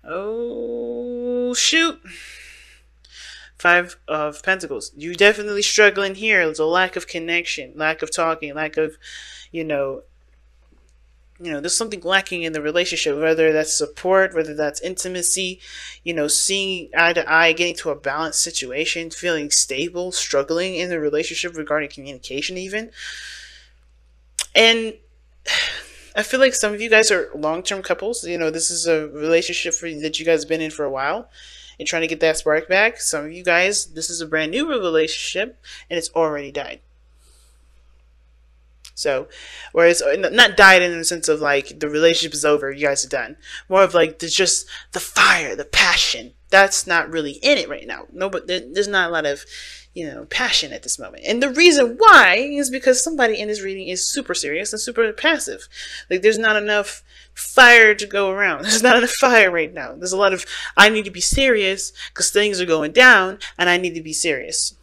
Oh, shoot. Five of Pentacles. You definitely struggling here. There's a lack of connection, lack of talking, lack of, you know, there's something lacking in the relationship, whether that's support, whether that's intimacy, seeing eye to eye, getting to a balanced situation, feeling stable, struggling in the relationship regarding communication even. And I feel like some of you guys are long-term couples. This is a relationship that you guys have been in for a while and trying to get that spark back. Some of you guys, this is a brand new relationship and it's already died. So, whereas not died in the sense of like the relationship is over, you guys are done. More of like there's just the fire, the passion. That's not really in it right now. No, but there's not a lot of, passion at this moment. And the reason why is because somebody in this reading is super serious and super passive. Like there's not enough fire to go around. There's not enough fire right now. There's a lot of I need to be serious because things are going down and I need to be serious.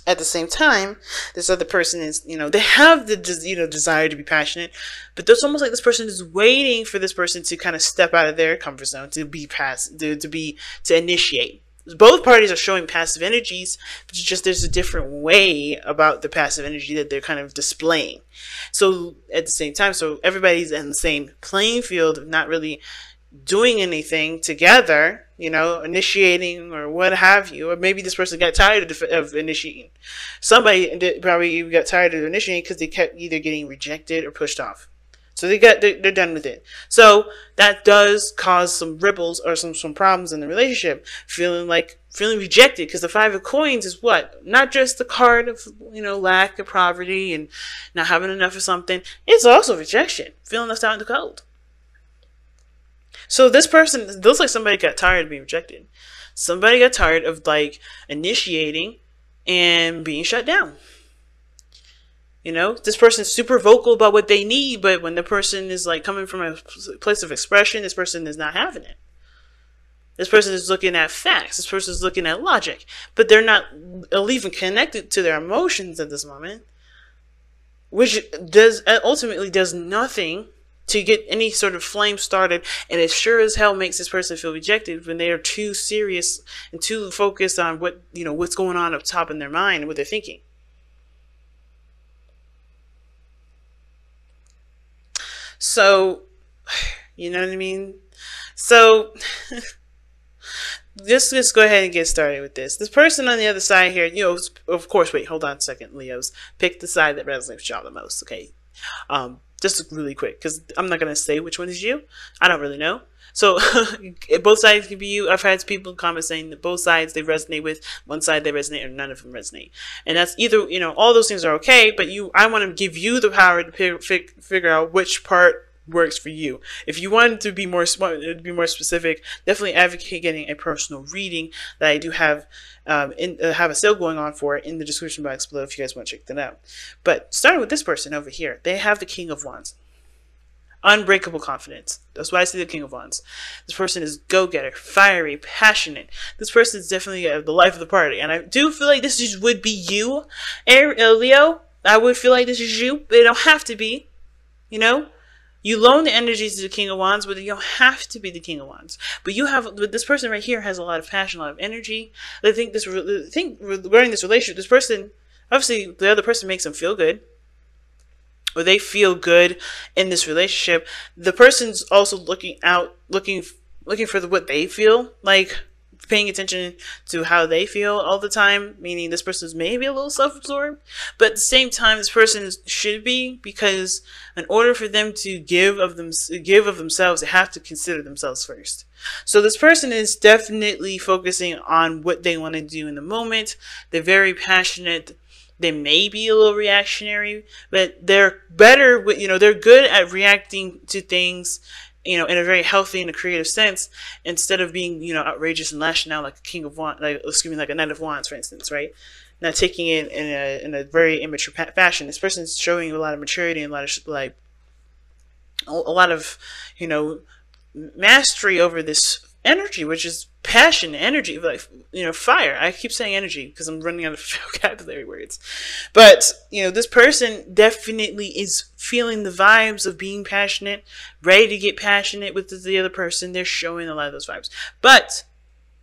At the same time, this other person is, they have the, desire to be passionate, but it's almost like this person is waiting for this person to kind of step out of their comfort zone, to be to initiate. Both parties are showing passive energies, but it's just there's a different way about the passive energy that they're kind of displaying. So at the same time, so everybody's in the same playing field, not really doing anything together, initiating or what have you. Or maybe this person got tired of initiating. Somebody probably got tired of initiating because they kept either getting rejected or pushed off. So they're done with it. So that does cause some ripples or some problems in the relationship. Feeling rejected, because the Five of Coins is what? Not just the card of, lack of poverty and not having enough of something. It's also rejection. Feeling left out in the cold. So this person, it looks like somebody got tired of being rejected. Somebody got tired of initiating and being shut down. This person's super vocal about what they need, but when the person is coming from a place of expression, this person is not having it. This person is looking at facts. This person is looking at logic, but they're not even connected to their emotions at this moment, which ultimately does nothing to get any sort of flame started, and it sure as hell makes this person feel rejected when they are too serious and too focused on what's going on up top in their mind and what they're thinking. So, you know what I mean? So, just go ahead and get started with this. This person on the other side here, of course, wait, hold on a second, Leos. Pick the side that resonates with y'all the most, okay? Just really quick, because I'm not going to say which one is you. I don't really know. So both sides can be you. I've had people comment saying that both sides they resonate with, one side they resonate, or none of them resonate. And that's either, all those things are okay, but I want to give you the power to figure out which part works for you. If you want to be more specific, definitely advocate getting a personal reading that I do have have a sale going on for it in the description box below if you guys want to check that out. But starting with this person over here, they have the King of Wands. Unbreakable confidence. That's why I see the King of Wands. This person is go-getter, fiery, passionate. This person is definitely the life of the party. And I do feel like this would be you, Leo. I would feel like this is you, but it don't have to be. You loan the energies to the King of Wands, but you don't have to be the King of Wands. But this person right here has a lot of passion, a lot of energy. I think regarding this relationship, this person, obviously the other person makes them feel good, or they feel good in this relationship. The person's also looking for what they feel, paying attention to how they feel all the time, meaning this person's maybe a little self-absorbed, but at the same time this person should be, because in order for them to give of themselves, they have to consider themselves first. So this person is definitely focusing on what they want to do in the moment. They're very passionate. They may be a little reactionary, but they're better with, they're good at reacting to things in a very healthy and a creative sense, instead of being, outrageous and lashing out like a King of Wands, like a Knight of Wands, for instance, right? Not taking it in a very immature fashion. This person's showing a lot of maturity and a lot of mastery over this energy, which is passion, energy, like, fire. I keep saying energy because I'm running out of vocabulary words. But, this person definitely is feeling the vibes of being passionate, ready to get passionate with the other person. They're showing a lot of those vibes. But,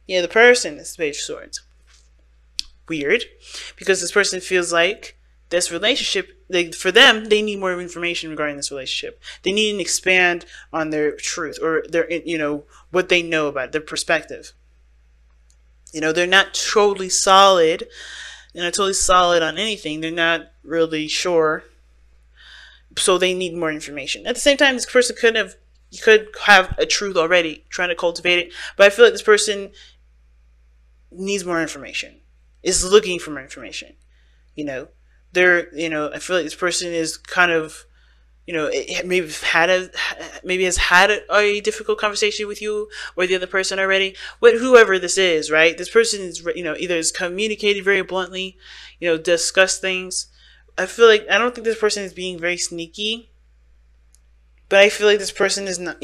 the person is the Page of Swords. Weird, because this person feels like this relationship, for them, they need more information regarding this relationship. They need to expand on their truth, or their, what they know about it, their perspective. They're not totally solid. They're not totally solid on anything. They're not really sure. So they need more information. At the same time, this person could have a truth already, trying to cultivate it. But I feel like this person needs more information. Is looking for more information. I feel like this person is kind of, maybe has had a difficult conversation with you or the other person already. Whoever this is, right? This person is, either is communicated very bluntly, discuss things. I don't think this person is being very sneaky, but I feel like this person is not,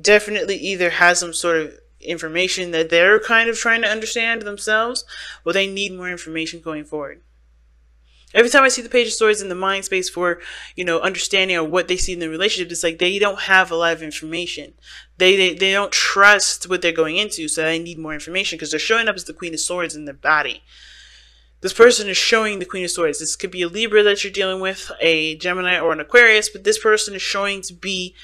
definitely either has some sort of information that they're kind of trying to understand themselves, or they need more information going forward. Every time I see the Page of Swords in the mind space for, understanding or what they see in the relationship, it's like they don't have a lot of information. They don't trust what they're going into, so they need more information because they're showing up as the Queen of Swords in their body. This person is showing the Queen of Swords. This could be a Libra that you're dealing with, a Gemini, or an Aquarius, but this person is showing to be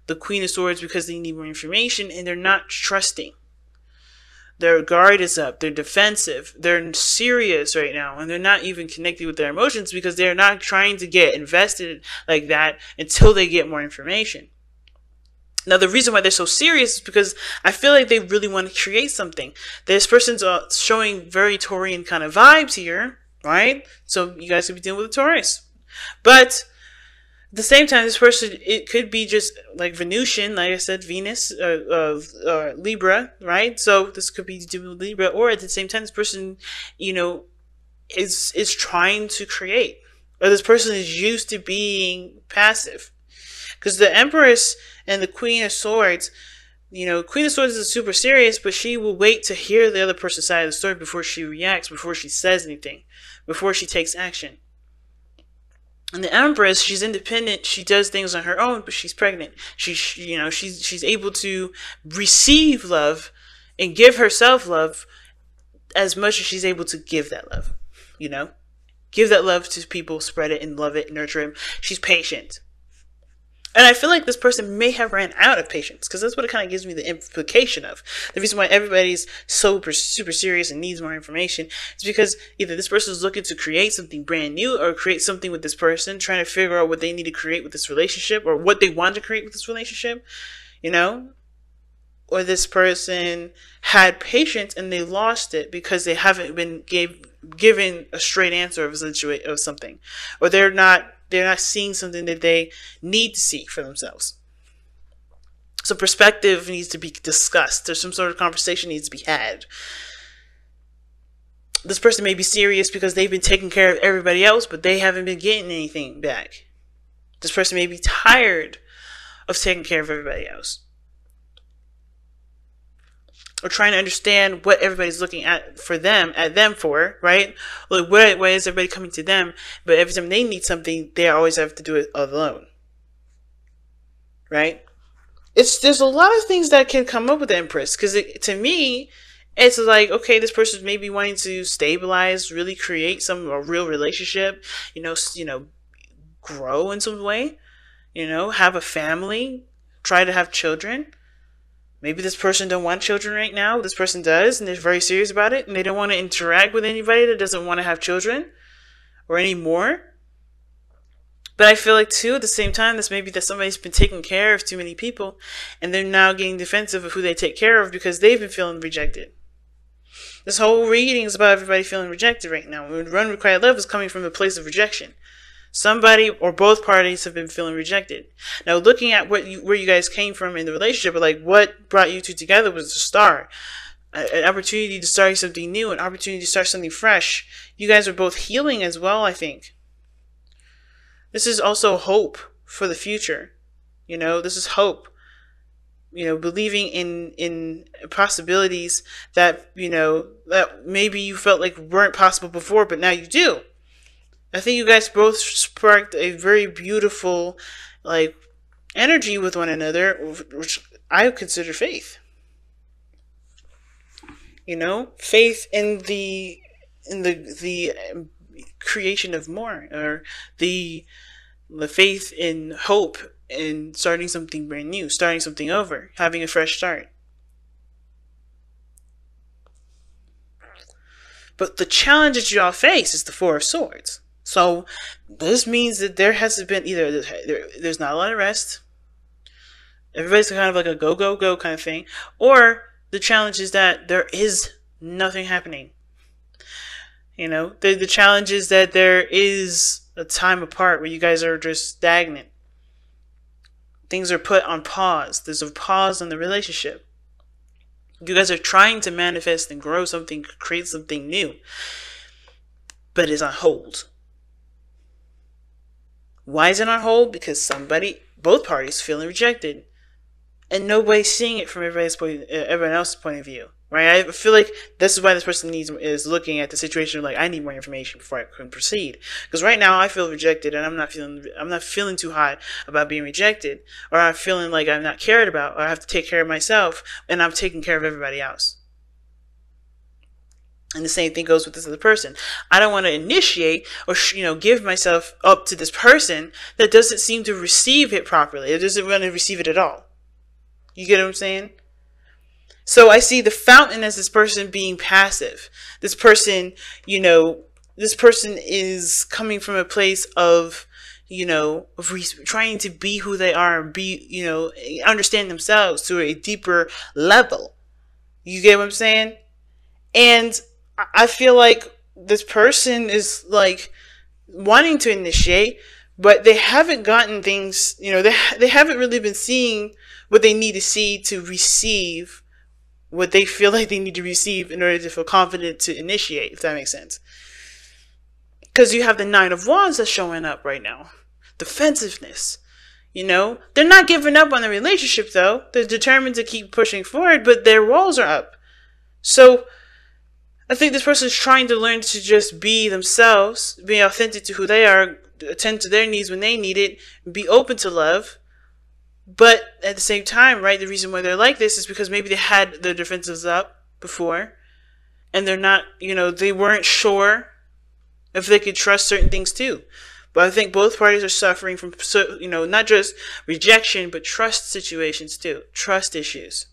the Queen of Swords because they need more information and they're not trusting. Their guard is up. They're defensive. They're serious right now, and they're not even connected with their emotions because they're not trying to get invested like that until they get more information. Now, the reason why they're so serious is because I feel like they really want to create something. This person's showing very Taurian kind of vibes here, right? So you guys could be dealing with a Taurus. But at the same time, this person, it could be just like Venusian, like I said, Venus, Libra, right? So this could be dealing with Libra, or at the same time, this person, is trying to create, or this person is used to being passive. Because the Empress and the Queen of Swords, Queen of Swords is super serious, but she will wait to hear the other person's side of the story before she reacts, before she says anything, before she takes action. And the Empress, she's independent. She does things on her own, but she's pregnant. She's able to receive love and give herself love as much as she's able to give that love. Give that love to people, spread it and love it, nurture it. She's patient. And I feel like this person may have ran out of patience, because that's what it kind of gives me the implication of. The reason why everybody's super serious and needs more information is because either this person is looking to create something brand new, or create something with this person, trying to figure out what they need to create with this relationship, or what they want to create with this relationship, Or this person had patience and they lost it because they haven't been given a straight answer of something, or they're not seeing something that they need to see for themselves. So perspective needs to be discussed. There's some sort of conversation needs to be had. This person may be serious because they've been taking care of everybody else, but they haven't been getting anything back. This person may be tired of taking care of everybody else, or trying to understand what everybody's looking at them for, right? Like, why is everybody coming to them? But every time they need something, they always have to do it alone, right? There's a lot of things that can come up with the Empress, because to me, it's like, okay, this person's maybe wanting to stabilize, really create a real relationship, grow in some way, have a family, try to have children. Maybe this person don't want children right now. This person does, and they're very serious about it, and they don't want to interact with anybody that doesn't want to have children or any more. But I feel like, too, at the same time, this may be that somebody's been taking care of too many people, and they're now getting defensive of who they take care of because they've been feeling rejected. This whole reading is about everybody feeling rejected right now. When Unrequited Love is coming from a place of rejection. Somebody or both parties have been feeling rejected. Now, looking at where you guys came from in the relationship, like what brought you two together was the star. An opportunity to start something new, an opportunity to start something fresh. You guys are both healing as well, I think. This is also hope for the future. This is hope. believing in possibilities that, that maybe you felt like weren't possible before, but now you do. I think you guys both sparked a very beautiful, like, energy with one another, which I consider faith. Faith in the creation of more, or the faith in hope in starting something brand new, starting something over, having a fresh start. But the challenge that you all face is the Four of Swords. So this means that there has been either there's not a lot of rest, everybody's kind of like a go go go kind of thing, or the challenge is that there is nothing happening. The challenge is that there is a time apart where you guys are just stagnant. Things are put on pause. There's a pause in the relationship. You guys are trying to manifest and grow something, create something new, but it's on hold. Why is it on hold? Because both parties feeling rejected, and nobody's seeing it from everyone else's point of view. Right? I feel like this is why this person is looking at the situation like, I need more information before I can proceed. Because right now I feel rejected, and I'm not feeling too hot about being rejected, or I'm feeling like I'm not cared about, or I have to take care of myself, and I'm taking care of everybody else. And the same thing goes with this other person. I don't want to initiate or give myself up to this person that doesn't seem to receive it properly. It doesn't want to receive it at all. You get what I'm saying? So I see the fountain as this person being passive. This person is coming from a place of, trying to be who they are and understand themselves to a deeper level. You get what I'm saying? And I feel like this person is like wanting to initiate, but they haven't gotten things, they haven't really been seeing what they need to see to receive what they feel like they need to receive in order to feel confident to initiate, if that makes sense. Because you have the Nine of Wands that's showing up right now. Defensiveness. They're not giving up on the relationship, though. They're determined to keep pushing forward, but their walls are up. So I think this person is trying to learn to just be themselves, be authentic to who they are, attend to their needs when they need it, be open to love. But at the same time, right, the reason why they're like this is because maybe they had their defenses up before, and they're not, they weren't sure if they could trust certain things too. But I think both parties are suffering from, not just rejection, but trust situations too, trust issues.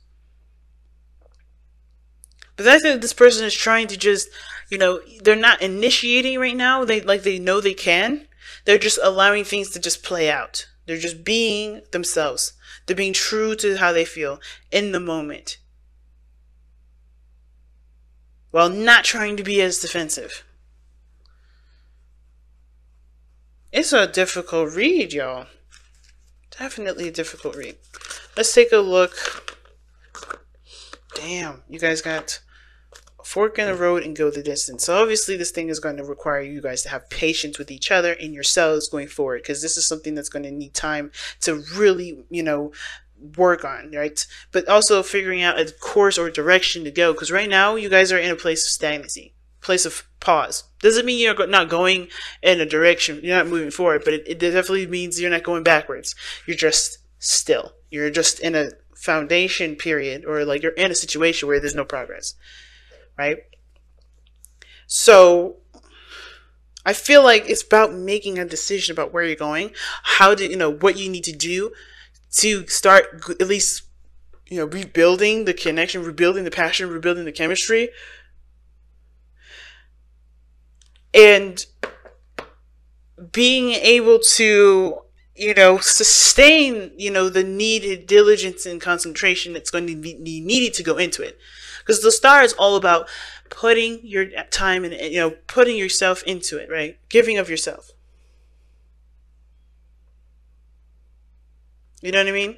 But I think this person is trying to just, they're not initiating right now. They know they can. They're just allowing things to just play out. They're just being themselves. They're being true to how they feel in the moment, while not trying to be as defensive. It's a difficult read, y'all. Definitely a difficult read. Let's take a look. Damn, you guys got a fork in the road and go the distance. So obviously this thing is going to require you guys to have patience with each other and yourselves going forward, because this is something that's going to need time to really, work on, right? But also figuring out a course or direction to go, because right now you guys are in a place of stagnancy, place of pause. Doesn't mean you're not going in a direction, you're not moving forward, but it definitely means you're not going backwards. You're just still. You're just in a foundation period, or like you're in a situation where there's no progress, right? So I feel like it's about making a decision about where you're going, how to, what you need to do to start at least, rebuilding the connection, rebuilding the passion, rebuilding the chemistry. And being able to, sustain, the needed diligence and concentration that's going to be needed to go into it. Because the star is all about putting your time and, putting yourself into it, right? Giving of yourself. You know what I mean?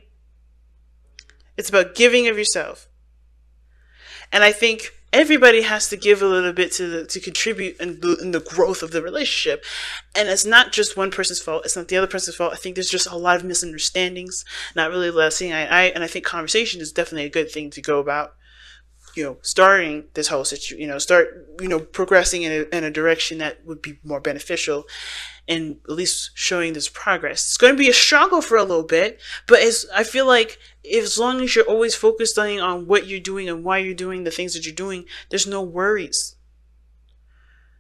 It's about giving of yourself. And I think everybody has to give a little bit to contribute in the growth of the relationship. And it's not just one person's fault. It's not the other person's fault. I think there's just a lot of misunderstandings, not really seeing eye to eye. And I think conversation is definitely a good thing to go about, starting this whole situation, progressing in a direction that would be more beneficial, and at least showing this progress. It's going to be a struggle for a little bit, but I feel like as long as you're always focused on what you're doing and why you're doing the things that you're doing, there's no worries.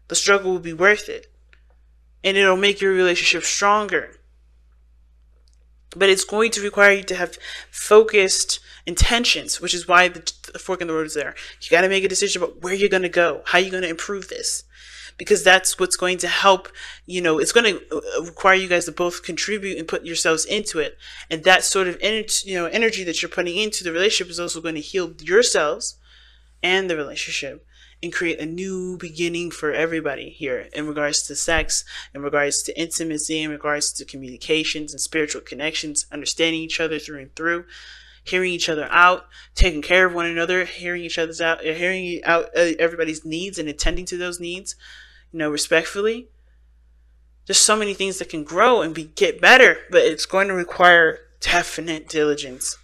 The struggle will be worth it, and it'll make your relationship stronger. But it's going to require you to have focused intentions, which is why the fork in the road is there. You got to make a decision about where you're going to go, how you're going to improve this, because that's what's going to help. It's going to require you guys to both contribute and put yourselves into it, and that sort of energy that you're putting into the relationship is also going to heal yourselves and the relationship, and create a new beginning for everybody here in regards to sex, in regards to intimacy, in regards to communications and spiritual connections, understanding each other through and through, hearing each other out, taking care of one another, hearing out everybody's needs and attending to those needs, respectfully. There's so many things that can grow and get better, but it's going to require definite diligence.